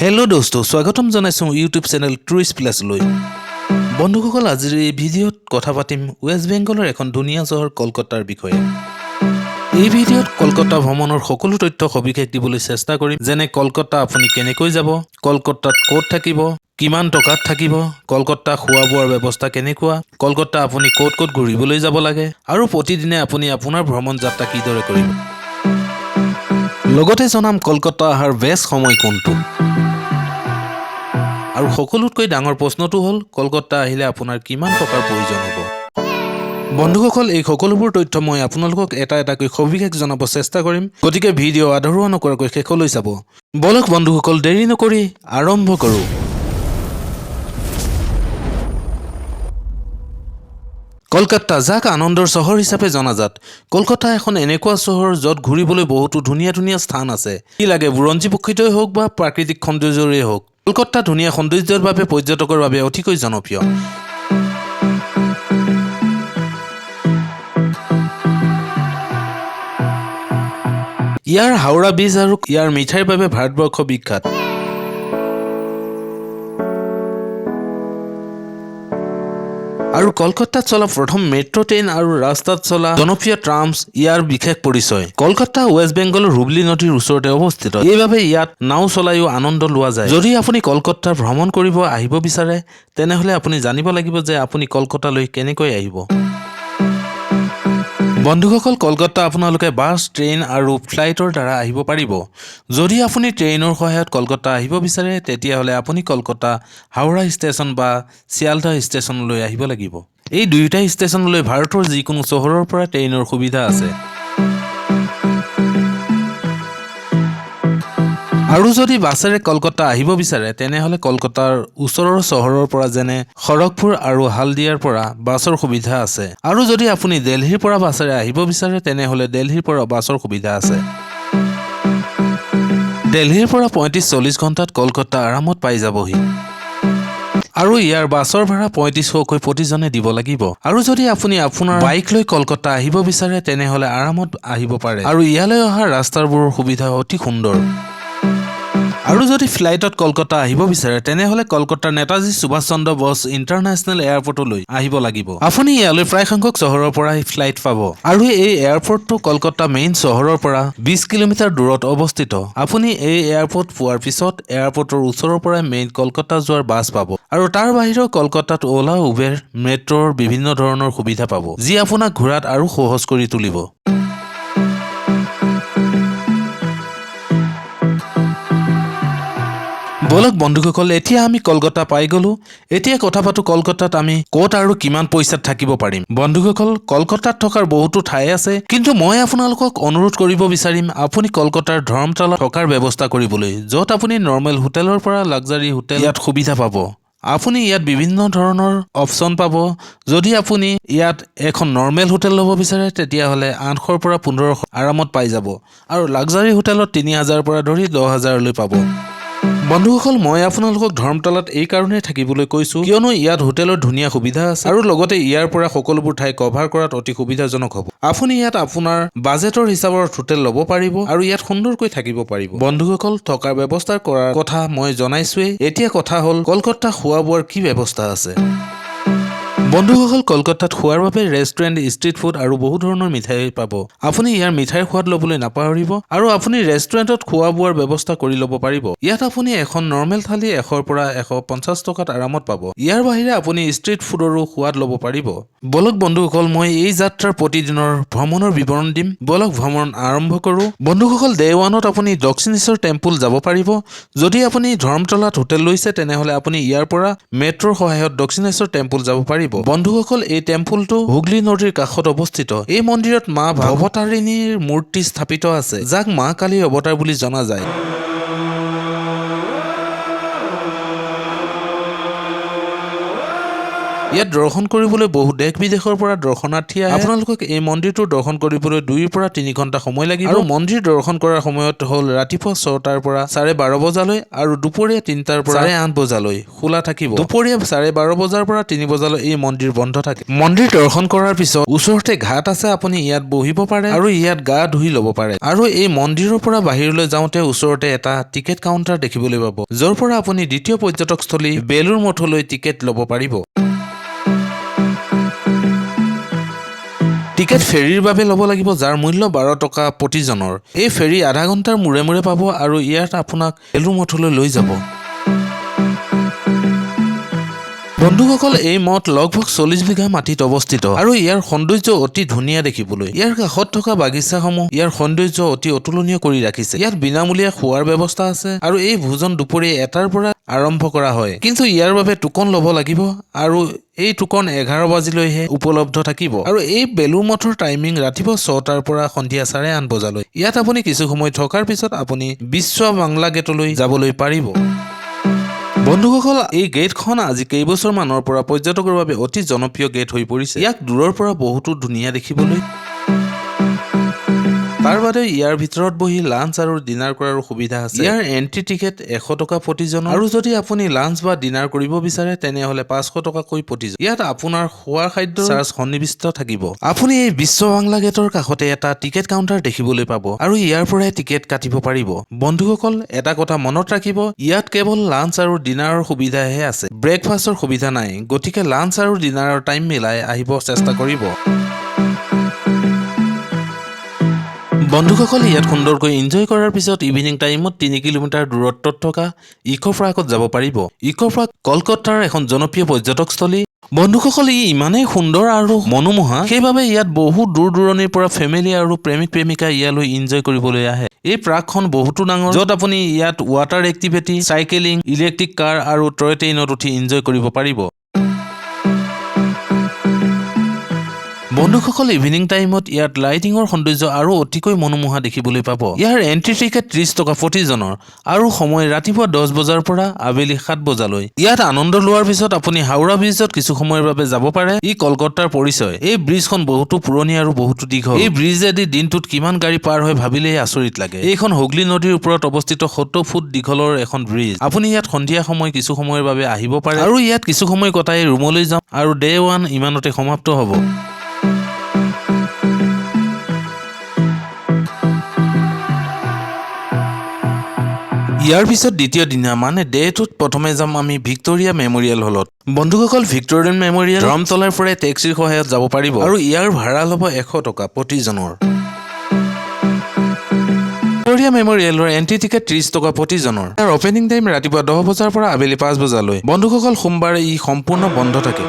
Hello दोस्तों स्वागतम जनाइছো YouTube channel tourist plus লৈ বন্ধুসকল আজিৰ এই ভিডিঅ'ত কথা পাতিম ৱেষ্ট বেংগলৰ এখন ধুনীয়া চহৰ কলকাতাৰ বিষয়ে এই ভিডিঅ'ত কলকাতা ভ্ৰমণৰ সকলো তথ্য সবিশেষ দিবলৈ চেষ্টা কৰিম যেনে কলকাতা আপুনি কেনেকৈ যাব কলকাতাত ক'ত থাকিব কিমান টকাত থাকিব কলকাতা খোৱা বোৱাৰ ব্যৱস্থা কেনেকুৱা কলকাতা আপুনি ক'ত ঘূৰিবলৈ যাব লাগে আৰু প্ৰতিদিনে আপুনি আপোনাৰ ভ্ৰমণ যাত্ৰা কিদৰে কৰিব লগতে জনাম কলকাতা অহাৰ বেষ্ট সময় কোনটো আৰু সকলোতকৈ ডাঙৰ প্ৰশ্নটো হ'ল কলকাতা আহিলে আপোনাৰ কিমান টকাৰ প্ৰয়োজন হ'ব বন্ধুসকল এই সকলোবোৰ তথ্য মই আপোনালোকক এটাকৈ সবিশেষ জনাব চেষ্টা কৰিম গতিকে ভিডিঅ' আধৰুৱা নকৰাকৈ শেষলৈ চাব বলক বন্ধুসকল দেৰি নকৰি আৰম্ভ কৰোঁ কলকাতা যাক আনন্দৰ চহৰ হিচাপে জনাজাত কলকাতা এখন এনেকুৱা চহৰ য'ত ঘূৰিবলৈ বহুতো ধুনীয়া স্থান আছে কি লাগে বুৰঞ্জী প্ৰকৃতই হওক বা প্ৰাকৃতিক সৌন্দৰ্যৰেই হওক কলকাতা ধুনীয়া সৌন্দৰ্যৰ বাবে পৰ্যটকৰ বাবে অতিকৈ জনপ্ৰিয় ইয়াৰ হাওৰা ব্ৰিজ আৰু ইয়াৰ মিঠাইৰ বাবে ভাৰতবৰ্ষ বিখ্যাত আৰু কলকাতাত চলা প্ৰথম মেট্ৰো ট্ৰেইন আৰু ৰাস্তাত চলা জনপ্ৰিয় ট্ৰামছ ইয়াৰ বিশেষ পৰিচয় কলকাতা ৱেষ্ট বেংগলৰ হুগলী নদীৰ ওচৰতে অৱস্থিত এইবাবে ইয়াত নাও চলাইও আনন্দ লোৱা যায় যদি আপুনি কলকাতা ভ্ৰমণ কৰিব আহিব বিচাৰে তেনেহলে আপুনি জানিব লাগিব যে আপুনি কলকাতালৈ কেনেকৈ আহিব বন্ধুসকল কলকাতা আপোনালোকে বাছ ট্ৰেইন আৰু ফ্লাইটৰ দ্বাৰা আহিব পাৰিব যদি আপুনি ট্ৰেইনৰ সহায়ত কলকাতা আহিব বিচাৰে তেতিয়াহলে আপুনি কলকাতা হাওৰা ষ্টেচন বা শিয়ালদহ ষ্টেচনলৈ আহিব লাগিব এই দুয়োটা ষ্টেচনলৈ ভাৰতৰ যিকোনো চহৰৰ পৰা ট্ৰেইনৰ সুবিধা আছে আৰু যদি বাছেৰে কলকাতা আহিব বিচাৰে তেনেহলে কলকাতাৰ ওচৰৰ চহৰৰ পৰা যেনে খড়গপুৰ আৰু হালদিয়াৰ পৰা বাছৰ সুবিধা আছে আৰু যদি আপুনি দিল্লীৰ পৰা বাছেৰে আহিব বিচাৰে তেনেহলে দিল্লীৰ পৰা বাছৰ সুবিধা আছে দিল্লীৰ পৰা 35-40 ঘণ্টাত কলকাতা আৰামত পাই যাবহি আৰু ইয়াৰ বাছৰ ভাড়া 3500কৈ প্ৰতিজনে দিব লাগিব আৰু যদি আপুনি আপোনাৰ বাইক লৈ কলকাতা আহিব বিচাৰে তেনেহলে আৰামত আহিব পাৰে আৰু ইয়ালৈ অহা ৰাস্তাবোৰৰ সুবিধা অতি সুন্দৰ আৰু যদি ফ্লাইটত কলকাতা আহিব বিচাৰে তেনেহলে কলকাতাৰ নেতাজী সুভাষ চন্দ্ৰ বোস ইণ্টাৰনেশ্যনেল এয়াৰপৰ্টলৈ আহিব লাগিব আপুনি ইয়ালৈ প্ৰায় সংখ্যক চহৰৰ পৰা ফ্লাইট পাব আৰু এই এয়াৰপৰ্টটো কলকাতা মেইন চহৰৰ পৰা 20 কিলোমিটাৰ দূৰত অৱস্থিত আপুনি এই এয়াৰপৰ্ট পোৱাৰ পিছত এয়াৰপৰ্টৰ ওচৰৰ পৰা মেইন কলকাতা যোৱাৰ বাছ পাব আৰু তাৰ বাহিৰেও কলকাতাত ওলা উবেৰ মেট্ৰৰ বিভিন্ন ধৰণৰ সুবিধা পাব যি আপোনাক ঘূৰাত আৰু সহজ কৰি তুলিব বলক বন্ধুসকল এতিয়া আমি কলকাতা পাই গলো এতিয়া কথা পাতো কলকাতাত আমি ক'ত আৰু কিমান পইচাত থাকিব পাৰিম বন্ধুসকল কলকাতাত থকাৰ বহুতো ঠাই আছে কিন্তু মই আপোনালোকক অনুৰোধ কৰিব বিচাৰিম আপুনি কলকাতাৰ ধৰ্মতলা থকাৰ ব্যৱস্থা কৰিবলৈ য'ত আপুনি নৰ্মেল হোটেলৰ পৰা লাক্সাৰি হোটেল ইয়াত সুবিধা পাব আপুনি ইয়াত বিভিন্ন ধৰণৰ অপচন পাব যদি আপুনি ইয়াত এখন নৰ্মেল হোটেল ল'ব বিচাৰে তেতিয়াহলে 800 পৰা 1500 আৰামত পাই যাব আৰু লাক্সাৰি হোটেলত 3000 পৰা ধৰি 10000 লৈ পাব বন্ধুসকল মই আপোনালোকক ধৰ্মতলাত এই কাৰণে থাকিবলৈ কৈছো কিয়নো ইয়াত হোটেলৰ ধুনীয়া সুবিধা আছে আৰু লগতে ইয়াৰ পৰা সকলোবোৰ ঠাই কভাৰ কৰাত অতি সুবিধাজনক হ'ব আপুনি ইয়াত আপোনাৰ বাজেটৰ হিচাপত হোটেল ল'ব পাৰিব আৰু ইয়াত সুন্দৰকৈ থাকিব পাৰিব বন্ধুসকল থকাৰ ব্যৱস্থা কৰাৰ কথা মই জনাইছোৱেই এতিয়া কথা হ'ল কলকাতা খোৱা বোৱাৰ কি ব্যৱস্থা আছে বন্ধুসকল কলকাতাত খোৱাৰ বাবে ৰেষ্টুৰেণ্ট ষ্ট্ৰীট ফুড আৰু বহু ধৰণৰ মিঠাই পাব আপুনি ইয়াৰ মিঠাইৰ সোৱাদ ল'বলৈ নাপাহৰিব আৰু আপুনি ৰেষ্টুৰেণ্টত খোৱা বোৱাৰ ব্যৱস্থা কৰি ল'ব পাৰিব ইয়াত আপুনি এখন নৰ্মেল থালি 100 পৰা 150 টকাত আৰামত পাব ইয়াৰ বাহিৰে আপুনি ষ্ট্ৰীট ফুডৰো সোৱাদ ল'ব পাৰিব বলক বন্ধুসকল মই এই যাত্ৰাৰ প্ৰতিদিনৰ ভ্ৰমণৰ বিৱৰণ দিম বলক ভ্ৰমণ আৰম্ভ কৰোঁ বন্ধুসকল ডে 1ত আপুনি দক্ষিণেশ্বৰ টেম্পল যাব পাৰিব যদি আপুনি ধৰ্মতলাত হোটেল লৈছে তেনেহলে আপুনি ইয়াৰ পৰা মেট্ৰৰ সহায়ত দক্ষিণেশ্বৰ টেম্পল যাব পাৰিব বন্ধুসকল এই টেম্পলটো হুগলী নদীৰ কাষত অৱস্থিত এই মন্দিৰত মা ভৱতাৰিণীৰ মূৰ্তি স্থাপিত আছে যাক মা কালীৰ অৱতাৰ বুলি জনা যায় ইয়াত দৰ্শন কৰিবলৈ বহু দেশ বিদেশৰ পৰা দৰ্শনাৰ্থী আহে। আপোনালোকক এই মন্দিৰটো দৰ্শন কৰিবলৈ 2 পৰা 3 ঘণ্টা সময় লাগিব আৰু মন্দিৰ দৰ্শন কৰাৰ সময়ত হ'ল ৰাতিপুৱা 6টাৰ পৰা 12:30 বজালৈ আৰু দুপৰীয়া 3টাৰ পৰা 8:30 বজালৈ খোলা থাকিব। দুপৰীয়া 12:30 বজাৰ পৰা 3 বজালৈ এই মন্দিৰ বন্ধ থাকে। মন্দিৰ দৰ্শন কৰাৰ পিছত ওচৰতে ঘাট আছে, আপুনি ইয়াত বহিব পাৰে আৰু ইয়াত গা ধুই ল'ব পাৰে। আৰু এই মন্দিৰৰ পৰা বাহিৰলৈ যাওঁতে ওচৰতে এটা টিকেট কাউণ্টাৰ দেখিবলৈ পাব, য'ৰ পৰা আপুনি দ্বিতীয় পৰ্যটকস্থলী বেলুৰ মঠলৈ টিকেট ল'ব পাৰিব। টিকেট ফেৰীৰ বাবে ল'ব লাগিব, যাৰ মূল্য 12 টকা প্ৰতিজনৰ। এই ফেৰী আধা ঘণ্টাৰ মূৰে মূৰে পাব আৰু ইয়াত আপোনাক বেলুৰ মঠলৈ লৈ যাব। বন্ধুসকল, এই মঠ লগভগ 40 বিঘা মাটিত অৱস্থিত আৰু ইয়াৰ সৌন্দৰ্য অতি ধুনীয়া দেখিবলৈ। ইয়াৰ কাষত থকা বাগিচাসমূহ ইয়াৰ সৌন্দৰ্য অতি অতুলনীয় কৰি ৰাখিছে। ইয়াত বিনামূলীয়া খোৱাৰ ব্যৱস্থা আছে আৰু এই ভোজন দুপৰীয়া 1টাৰ পৰা আৰম্ভ কৰা হয়, কিন্তু ইয়াৰ বাবে টোকন ল'ব লাগিব আৰু এই টোকন 11 বাজিলৈহে উপলব্ধ থাকিব। আৰু এই বেলুৰ মঠৰ টাইমিং ৰাতিপুৱা 6টাৰ পৰা সন্ধিয়া 8:30 বজালৈ। ইয়াত আপুনি কিছু সময় থকাৰ পিছত আপুনি বিশ্ব বাংলা গেটলৈ যাবলৈ পাৰিব। বন্ধুসকল, এই গেটখন আজি কেইবছৰমানৰ পৰা পৰ্যটকৰ বাবে অতি জনপ্ৰিয় গেট হৈ পৰিছে। ইয়াক দূৰৰ পৰা বহুতো ধুনীয়া দেখিবলৈ। তাৰ বাদে ইয়াৰ ভিতৰত বহি লাঞ্চ আৰু ডিনাৰ কৰাৰ সুবিধা আছে। ইয়াৰ এন্ট্ৰি টিকেট 100 টকা প্ৰতিজন আৰু যদি আপুনি লাঞ্চ বা ডিনাৰ কৰিব বিচাৰে তেনেহলে 500 টকাকৈ প্ৰতিজন। ইয়াত আপোনাৰ খোৱা খাদ্যৰ চাৰ্জ সন্নিৱিষ্ট থাকিব। আপুনি এই বিশ্ব বাংলা গেটৰ কাষতে এটা টিকেট কাউণ্টাৰ দেখিবলৈ পাব আৰু ইয়াৰ পৰাই টিকেট কাটিব পাৰিব। বন্ধুসকল, এটা কথা মনত ৰাখিব, ইয়াত কেৱল লাঞ্চ আৰু ডিনাৰৰ সুবিধাহে আছে, ব্ৰেকফাষ্টৰ সুবিধা নাই। গতিকে লাঞ্চ আৰু ডিনাৰৰ টাইম মিলাই আহিব চেষ্টা কৰিব। বন্ধুসকল, ইয়াত সুন্দৰকৈ এনজয় কৰাৰ পিছত ইভিনিং টাইমত 3 কিলোমিটাৰ দূৰত্বত থকা ইকো পাৰ্কত যাব পাৰিব। ইকো পাৰ্ক কলকাতাৰ এখন জনপ্ৰিয় পৰ্যটকস্থলী। বন্ধুসকল, ই ইমানেই সুন্দৰ আৰু মনোমোহা, সেইবাবে ইয়াত বহু দূৰ দূৰণিৰ পৰা ফেমিলি আৰু প্ৰেমিক প্ৰেমিকা ইয়ালৈ এনজয় কৰিবলৈ আহে। এই পাৰ্কখন বহুতো ডাঙৰ, য'ত আপুনি ইয়াত water activity, cycling, electric car আৰু টয় ট্ৰেইনত উঠি এনজয় কৰিব পাৰিব। বন্ধুসকল, ইভিনিং টাইমত ইয়াত লাইটিঙৰ সৌন্দৰ্য আৰু অতিকৈ মনোমোহা দেখিবলৈ পাব। ইয়াৰ এন্ট্ৰি টিকেট 30 টকা প্ৰতিজনৰ আৰু সময় ৰাতিপুৱা 10 বজাৰ পৰা আবেলি 7 বজালৈ। ইয়াত আনন্দ লোৱাৰ পিছত আপুনি হাওৰা ব্ৰিজত কিছু সময়ৰ বাবে যাব পাৰে। ই কলকাতাৰ পৰিচয়। এই ব্ৰিজখন বহুতো পুৰণি আৰু বহুতো দীঘল। এই ব্ৰিজেদি দিনটোত কিমান গাড়ী পাৰ হয় ভাবিলেই আচৰিত লাগে। এইখন হুগলী নদীৰ ওপৰত অৱস্থিত 70 ফুট দীঘলৰ এখন ব্ৰিজ। আপুনি ইয়াত সন্ধিয়া সময় কিছু সময়ৰ বাবে আহিব পাৰে আৰু ইয়াত কিছু সময় কটাই ৰুমলৈ যাম আৰু ডে 1 ইমানতে সমাপ্ত হ'ব। ইয়াৰ পিছত দ্বিতীয় দিনা মানে ডে 2ত প্ৰথমে যাম আমি ভিক্টোৰিয়া মেমৰিয়েল হলত। বন্ধুসকল, ভিক্টোৰিয়ান মেমৰিয়েল ধৰমতলাৰ পৰা টেক্সিৰ সহায়ত যাব পাৰিব আৰু ইয়াৰ ভাড়া ল'ব 100 টকা প্ৰতিজনৰ। ভিক্টোৰিয়া মেমৰিয়েলৰ এন্ট্ৰি টিকেট 30 টকা প্ৰতিজনৰ। ইয়াৰ অপেনিং টাইম ৰাতিপুৱা 10 বজাৰ পৰা আবেলি 5 বজালৈ। বন্ধুসকল, সোমবাৰে ই সম্পূৰ্ণ বন্ধ থাকে।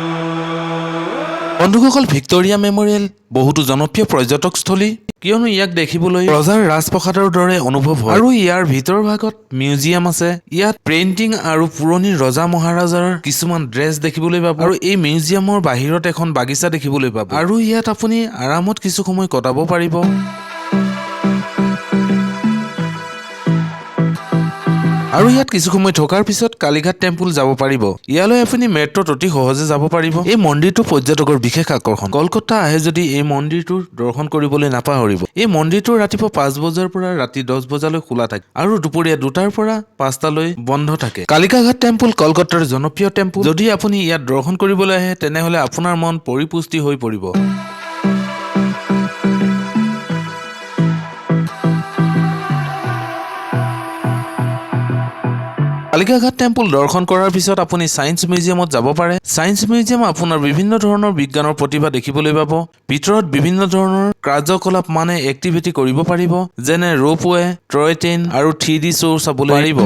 বন্ধুসকল, ভিক্টোৰিয়া মেমৰিয়েল বহুতো জনপ্ৰিয় পৰ্যটকস্থলী, কিয়নো ইয়াক দেখিবলৈ ৰজাৰ ৰাজপ্ৰসাদৰ দৰে অনুভৱ হয় আৰু ইয়াৰ ভিতৰ ভাগত মিউজিয়াম আছে। ইয়াত পেইণ্টিং আৰু পুৰণি ৰজা মহাৰাজাৰ কিছুমান ড্ৰেছ দেখিবলৈ পাব আৰু এই মিউজিয়ামৰ বাহিৰত এখন বাগিচা দেখিবলৈ পাব আৰু ইয়াত আপুনি আৰামত কিছু সময় কটাব পাৰিব। আৰু ইয়াত কিছু সময় থকাৰ পিছত কালীঘাট টেম্পল যাব পাৰিব। ইয়ালৈ আপুনি মেট্ৰত অতি সহজে যাব পাৰিব। এই মন্দিৰটো পৰ্যটকৰ বিশেষ আকৰ্ষণ। কলকাতা আহে যদি এই মন্দিৰটোৰ দৰ্শন কৰিবলৈ নাপাহৰিব। এই মন্দিৰটো ৰাতিপুৱা 5 বজাৰ পৰা ৰাতি 10 বজালৈ খোলা থাকে আৰু দুপৰীয়া 2টাৰ পৰা 5টালৈ বন্ধ থাকে। কালিকাঘাট টেম্পল কলকাতাৰ জনপ্ৰিয় টেম্পল। যদি আপুনি ইয়াত দৰ্শন কৰিবলৈ আহে তেনেহলে আপোনাৰ মন পৰিপুষ্টি হৈ পৰিব। কালিকাঘাট টেম্পল দৰ্শন কৰাৰ পিছত আপুনি সায়েন্স মিউজিয়ামত যাব পাৰে। সায়েন্স মিউজিয়াম আপোনাৰ বিভিন্ন ধৰণৰ বিজ্ঞানৰ প্ৰতিভা দেখিবলৈ পাব। ভিতৰত বিভিন্ন ধৰণৰ কাৰ্যকলাপ মানে এক্টিভিটি কৰিব পাৰিব, যেনে ৰোপৱে, টয় ট্ৰেইন আৰু 3D শ্ব' চাবলৈ পাৰিব।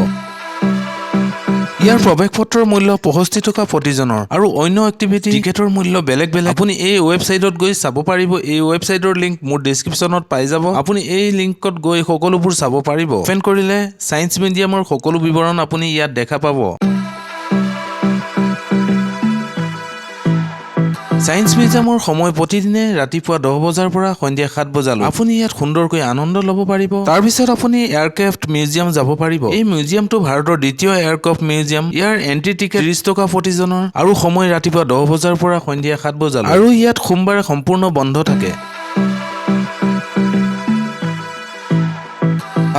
ইয়াৰ প্ৰৱেশ পত্ৰৰ মূল্য 65 টকা প্ৰতিজনৰ আৰু অন্য এক্টিভিটি টিকেটৰ মূল্য বেলেগ বেলেগ। আপুনি এই ৱেবছাইটত গৈ চাব পাৰিব। এই ৱেবছাইটৰ লিংক মোৰ ডেছক্ৰিপশ্যনত পাই যাব। আপুনি এই লিংকত গৈ সকলোবোৰ চাব পাৰিব। অপেন কৰিলে সায়েন্স মিউজিয়ামৰ সকলো বিৱৰণ আপুনি ইয়াত দেখা পাব। সায়েন্স মিউজিয়ামৰ সময় প্ৰতিদিনে ৰাতিপুৱা 10 বজাৰ পৰা সন্ধিয়া 7 বজালৈ আপুনি ইয়াত সুন্দৰকৈ আনন্দ ল'ব পাৰিব। তাৰ পিছত আপুনি এয়াৰক্ৰাফ্ট মিউজিয়াম যাব পাৰিব। এই মিউজিয়ামটো ভাৰতৰ দ্বিতীয় এয়াৰক্ৰাফ্ট মিউজিয়াম। ইয়াৰ এন্ট্ৰি টিকেট 30 টকা প্ৰতিজনৰ আৰু সময় ৰাতিপুৱা 10 বজাৰ পৰা সন্ধিয়া 7 বজালৈ আৰু ইয়াত সোমবাৰে সম্পূৰ্ণ বন্ধ থাকে।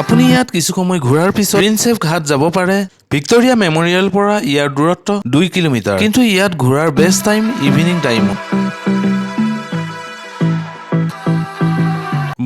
আপুনি ইয়াত কিছু সময় ঘূৰাৰ পিছত প্ৰিন্সেপ ঘাট যাব পাৰে। ভিক্টোৰিয়া মেমৰিয়েল পৰা ইয়াৰ দূৰত্ব 2 কিলোমিটাৰ, কিন্তু ইয়াত ঘূৰাৰ বেষ্ট টাইম ইভিনিং টাইমত।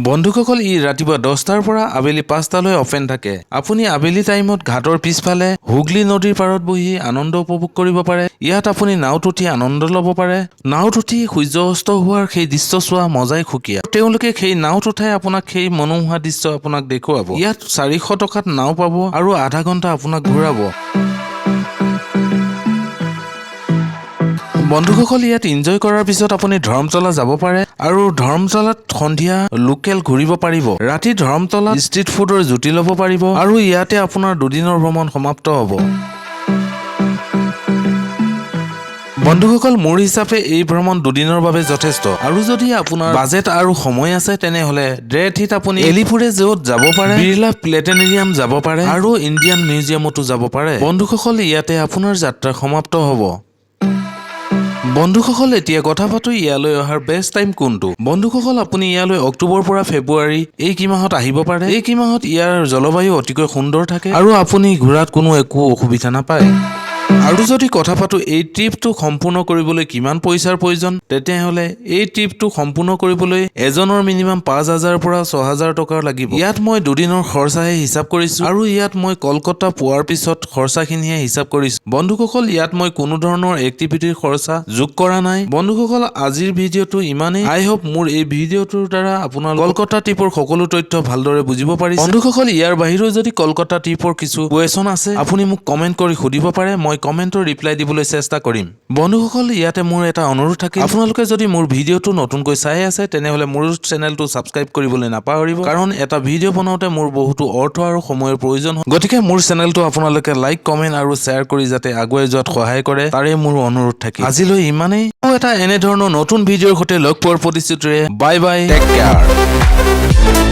বন্ধুসকল, ই ৰাতিপুৱা 10টাৰ পৰা আবেলি 5টালৈ অপেন থাকে। আপুনি আবেলি টাইমত ঘাটৰ পিছফালে হুগলী নদীৰ পাৰত বহি আনন্দ উপভোগ কৰিব পাৰে। ইয়াত আপুনি নাওত উঠি আনন্দ ল'ব পাৰে। নাওত উঠি সূৰ্য অস্ত হোৱাৰ সেই দৃশ্য চোৱা মজাই সুকীয়া। তেওঁলোকে সেই নাওত উঠাই আপোনাক সেই মনোমোহা দৃশ্য আপোনাক দেখুৱাব। ইয়াত 400 টকাত নাও পাব আৰু আধা ঘণ্টা আপোনাক ঘূৰাব। বন্ধুসকল, ইয়াত এনজয় কৰাৰ পিছত আপুনি ধৰ্মতলা যাব পাৰে আৰু ধৰ্মতলাত সন্ধিয়া লোকেল ঘূৰিব পাৰিব। ৰাতি ধৰ্মতলা ষ্ট্ৰীট ফুডৰ জুতি ল'ব পাৰিব আৰু ইয়াতে আপোনাৰ দুদিনৰ ভ্ৰমণ সমাপ্ত হ'ব। বন্ধুসকল, মোৰ হিচাপে এই ভ্ৰমণ দুদিনৰ বাবে যথেষ্ট। আৰু যদি আপোনাৰ বাজেট আৰু সময় আছে তেনেহলে ডেৰথিত আপুনি এলিফুৰেজত যাব পাৰে, বিৰলা প্লেনেটেৰিয়াম যাব পাৰে আৰু ইণ্ডিয়ান মিউজিয়ামতো যাব পাৰে। বন্ধুসকল, ইয়াতে আপোনাৰ যাত্ৰা সমাপ্ত হ'ব। বন্ধুসকল, এতিয়া কথা পাতো ইয়ালৈ অহাৰ বেষ্ট টাইম কোনটো। বন্ধুসকল, আপুনি ইয়ালৈ অক্টোবৰ পৰা ফেব্ৰুৱাৰী এই কি মাহত আহিব পাৰে। এই কি মাহত ইয়াৰ জলবায়ু অতিকৈ সুন্দৰ থাকে আৰু আপুনি ঘূৰাত কোনো একো অসুবিধা নাপায়। আৰু যদি কথা পাতো এই ট্ৰিপটো সম্পূৰ্ণ কৰিবলৈ কিমান পইচাৰ প্ৰয়োজন, তেতিয়াহ'লে এই ট্ৰিপটো সম্পূৰ্ণ কৰিবলৈ এজনৰ মিনিমাম 5,000 পৰা 6,000 টকা লাগিব। ইয়াত মই দুদিনৰ খৰচাহে হিচাপ কৰিছো আৰু ইয়াত মই কলকাতা পোৱাৰ পিছত খৰচাখিনিহে হিচাপ কৰিছো। বন্ধুসকল, ইয়াত মই কোনো ধৰণৰ এক্টিভিটিৰ খৰচা যোগ কৰা নাই। বন্ধুসকল, আজিৰ ভিডিঅ'টো ইমানেই। আই হোপ মোৰ এই ভিডিঅ'টোৰ দ্বাৰা আপোনাৰ কলকাতা ট্ৰিপৰ সকলো তথ্য ভালদৰে বুজিব পাৰিছে। বন্ধুসকল, ইয়াৰ বাহিৰেও যদি কলকাতা ট্ৰিপৰ কিছু কুৱেশ্যন আছে আপুনি মোক কমেণ্ট কৰি সুধিব পাৰে। মই কমেণ্টৰ ৰিপ্লাই দিবলৈ চেষ্টা কৰিম। বন্ধুসকল, ইয়াতে মোৰ এটা অনুৰোধ থাকিল, আপোনালোকে যদি মোৰ ভিডিঅ'টো নতুনকৈ চাই আছে তেনেহলে মোৰ চেনেলটো ছাবস্ক্ৰাইব কৰিবলৈ নাপাহৰিব, কাৰণ এটা ভিডিঅ' বনাওঁতে মোৰ বহুতো অৰ্থ আৰু সময়ৰ প্ৰয়োজন হয়। গতিকে মোৰ চেনেলটো আপোনালোকে লাইক, কমেণ্ট আৰু শ্বেয়াৰ কৰি যাতে আগুৱাই যোৱাত সহায় কৰে, তাৰে মোৰ অনুৰোধ থাকিল। আজিলৈ ইমানেই। এটা এনেধৰণৰ নতুন ভিডিঅ'ৰ সৈতে লগ পোৱাৰ প্ৰতিশ্ৰুতিৰে বাই বাই, টেক কেয়াৰ।